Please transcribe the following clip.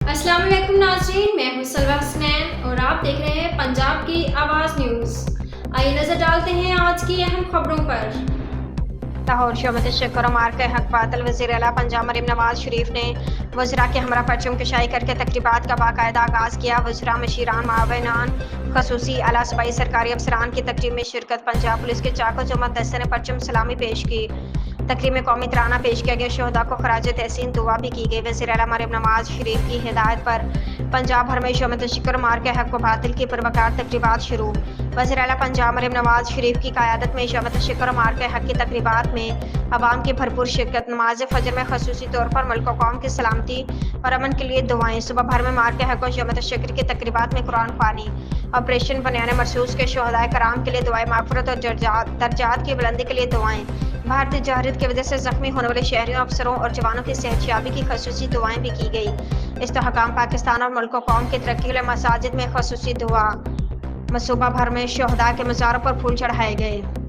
अस्सलाम वालेकुम नाज़रीन, मैं हूँ सलवा हसनैन और आप देख रहे हैं पंजाब की आवाज़ न्यूज़। आइए नजर डालते हैं आज की अहम खबरों पर। लाहौर शोबत शक्कर मार के हक बातल वज़ीर आला पंजाब मरीम नवाज शरीफ ने वज़रा के हमरा परचम कशाई करके तकरीबात का बाकायदा आगाज़ किया। वज़रा मशीरान मावनान खसूसी आला सूबाई सरकारी अफसरान की तकरीब में शिरकत। पंजाब पुलिस के चाको चौमत दस्ते ने परचम सलामी पेश की। तकरीब में कौमी तराना पेश किया गया। शहदा को खराज तहसीन दुआ भी की गई। वज़ीर आला मरीम नवाज शरीफ की हिदायत पर पंजाब भर में शोमत शक्कर मार के हक व बातिल की पुरवकार तकरीबात शुरू। वज़ीर आला पंजाब मरीम नवाज शरीफ की क़यादत में शोमत शक्कर मार के हक की तकरीबात में अवाम की भरपूर शिरकत। नमाज फजर में खसूसी तौर पर मुल्क व कौम की सलामती और अमन के लिए दुआएं। सुबह भर में मार के हक व शोमत शक्कर की तकरीबात में कुरान ख़्वानी। ऑपरेशन बनियान मरसूस के शहदाए कराम के लिए दुआएं माग़फ़िरत और दर्जात की बुलंदी के लिए दुआएं। भारतीय जहरीत की वजह से जख्मी होने वाले शहरियों, अफसरों और जवानों की सेहतयाबी की खसूसी दुआएं भी की गई। इस्तेहकाम पाकिस्तान और मुल्क व कौम की तरक्की के लिए मसाजिद में खसूसी दुआ। मसूबा भर में शहदा के मज़ारों पर फूल चढ़ाए गए।